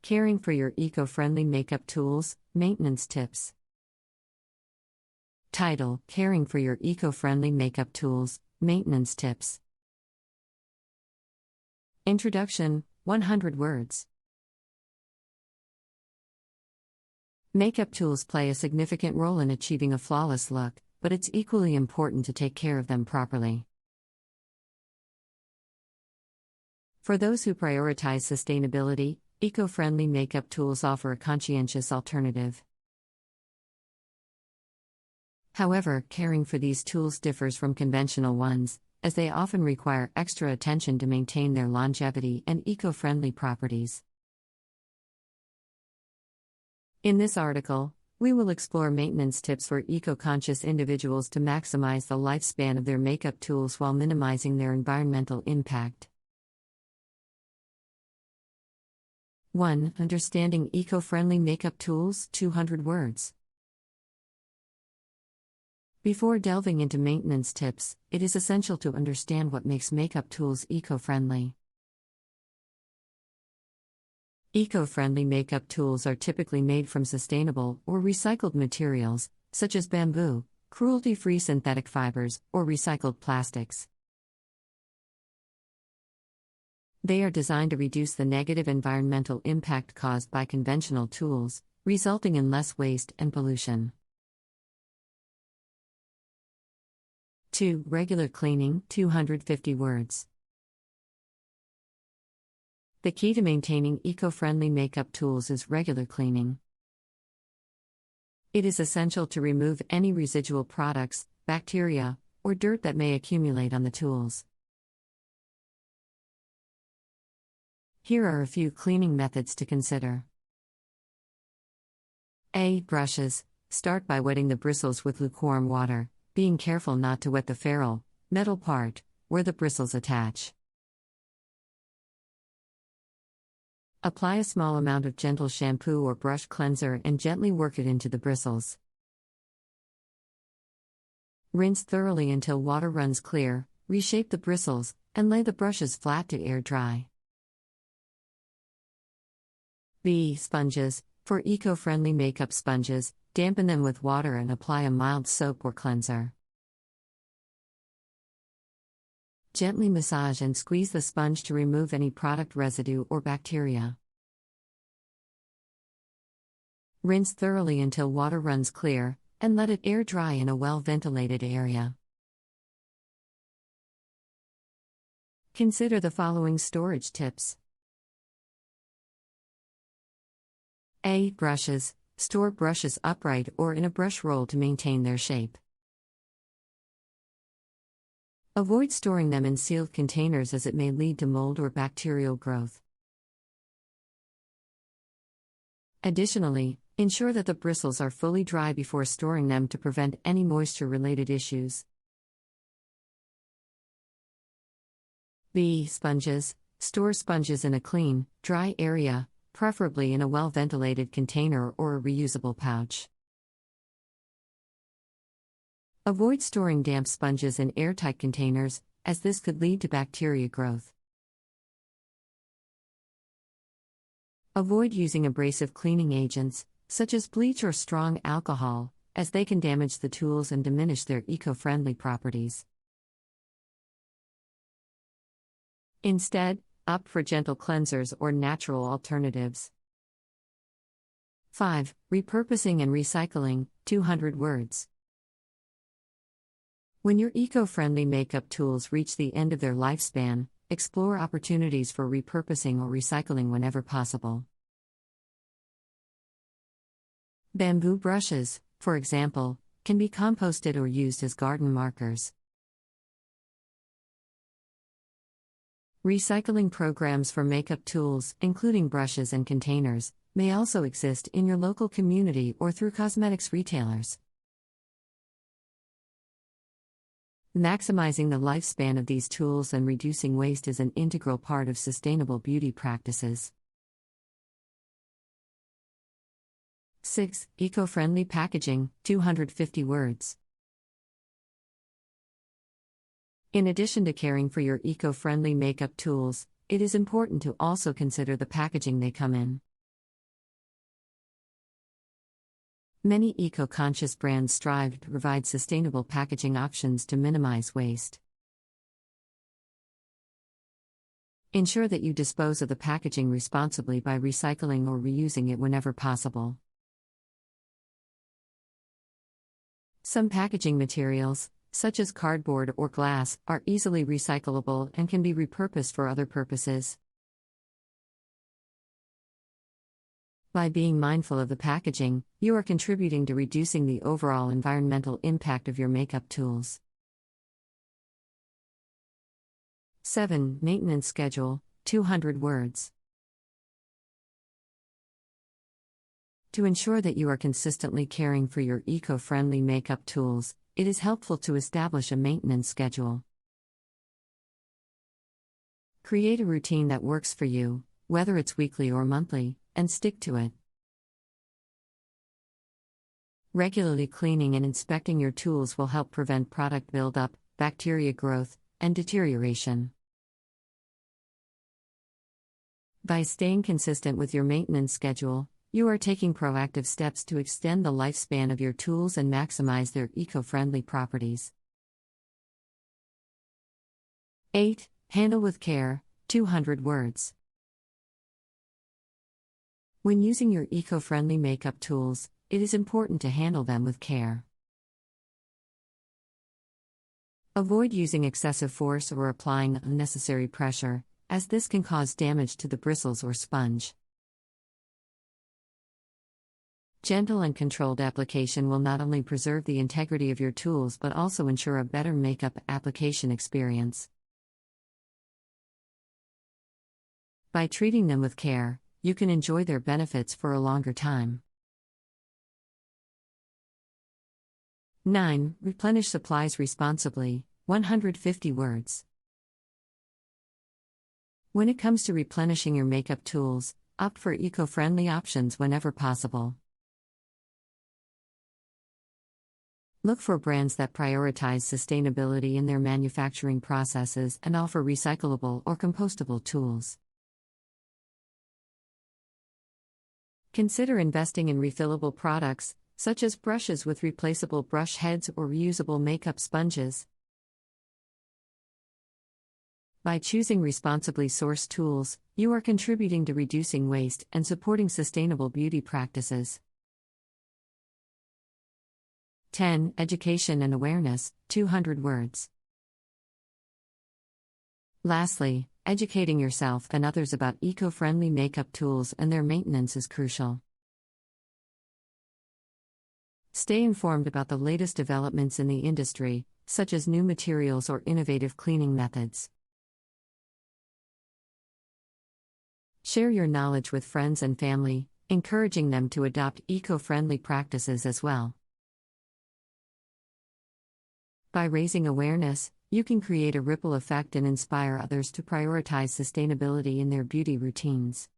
Caring for your eco-friendly makeup tools, maintenance tips. Title: Caring for your eco-friendly makeup tools, maintenance tips. Introduction: 100 words. Makeup tools play a significant role in achieving a flawless look, but it's equally important to take care of them properly. For those who prioritize sustainability, eco-friendly makeup tools offer a conscientious alternative. However, caring for these tools differs from conventional ones, as they often require extra attention to maintain their longevity and eco-friendly properties. In this article, we will explore maintenance tips for eco-conscious individuals to maximize the lifespan of their makeup tools while minimizing their environmental impact. 1. Understanding eco-friendly makeup tools, 200 words. Before delving into maintenance tips, it is essential to understand what makes makeup tools eco-friendly. Eco-friendly makeup tools are typically made from sustainable or recycled materials, such as bamboo, cruelty-free synthetic fibers, or recycled plastics. They are designed to reduce the negative environmental impact caused by conventional tools, resulting in less waste and pollution. 2. Regular cleaning, 250 words. The key to maintaining eco-friendly makeup tools is regular cleaning. It is essential to remove any residual products, bacteria, or dirt that may accumulate on the tools. Here are a few cleaning methods to consider. A. Brushes. Start by wetting the bristles with lukewarm water, being careful not to wet the ferrule, metal part, where the bristles attach. Apply a small amount of gentle shampoo or brush cleanser and gently work it into the bristles. Rinse thoroughly until water runs clear, reshape the bristles, and lay the brushes flat to air dry. B. Sponges. For eco-friendly makeup sponges, dampen them with water and apply a mild soap or cleanser. Gently massage and squeeze the sponge to remove any product residue or bacteria. Rinse thoroughly until water runs clear, and let it air dry in a well-ventilated area. Consider the following storage tips. A. Brushes. Store brushes upright or in a brush roll to maintain their shape. Avoid storing them in sealed containers as it may lead to mold or bacterial growth. Additionally, ensure that the bristles are fully dry before storing them to prevent any moisture-related issues. B. Sponges. Store sponges in a clean, dry area, preferably in a well-ventilated container or a reusable pouch. Avoid storing damp sponges in airtight containers, as this could lead to bacteria growth. Avoid using abrasive cleaning agents, such as bleach or strong alcohol, as they can damage the tools and diminish their eco-friendly properties. Instead, opt for gentle cleansers or natural alternatives. 5. Repurposing and recycling, 200 words. When your eco-friendly makeup tools reach the end of their lifespan, explore opportunities for repurposing or recycling whenever possible. Bamboo brushes, for example, can be composted or used as garden markers. Recycling programs for makeup tools, including brushes and containers, may also exist in your local community or through cosmetics retailers. Maximizing the lifespan of these tools and reducing waste is an integral part of sustainable beauty practices. 6. Eco-friendly packaging, 250 words. In addition to caring for your eco-friendly makeup tools, it is important to also consider the packaging they come in. Many eco-conscious brands strive to provide sustainable packaging options to minimize waste. Ensure that you dispose of the packaging responsibly by recycling or reusing it whenever possible. Some packaging materials, such as cardboard or glass, are easily recyclable and can be repurposed for other purposes. By being mindful of the packaging, you are contributing to reducing the overall environmental impact of your makeup tools. 7. Maintenance schedule, 200 words. To ensure that you are consistently caring for your eco-friendly makeup tools, it is helpful to establish a maintenance schedule. Create a routine that works for you, whether it's weekly or monthly, and stick to it. Regularly cleaning and inspecting your tools will help prevent product buildup, bacteria growth, and deterioration. By staying consistent with your maintenance schedule, you are taking proactive steps to extend the lifespan of your tools and maximize their eco-friendly properties. 8. Handle with care, 200 words. When using your eco-friendly makeup tools, it is important to handle them with care. Avoid using excessive force or applying unnecessary pressure, as this can cause damage to the bristles or sponge. Gentle and controlled application will not only preserve the integrity of your tools but also ensure a better makeup application experience. By treating them with care, you can enjoy their benefits for a longer time. 9. Replenish supplies responsibly, 150 words. When it comes to replenishing your makeup tools, opt for eco-friendly options whenever possible. Look for brands that prioritize sustainability in their manufacturing processes and offer recyclable or compostable tools. Consider investing in refillable products, such as brushes with replaceable brush heads or reusable makeup sponges. By choosing responsibly sourced tools, you are contributing to reducing waste and supporting sustainable beauty practices. 10. Education and awareness, 200 words. Lastly, educating yourself and others about eco-friendly makeup tools and their maintenance is crucial. Stay informed about the latest developments in the industry, such as new materials or innovative cleaning methods. Share your knowledge with friends and family, encouraging them to adopt eco-friendly practices as well. By raising awareness, you can create a ripple effect and inspire others to prioritize sustainability in their beauty routines.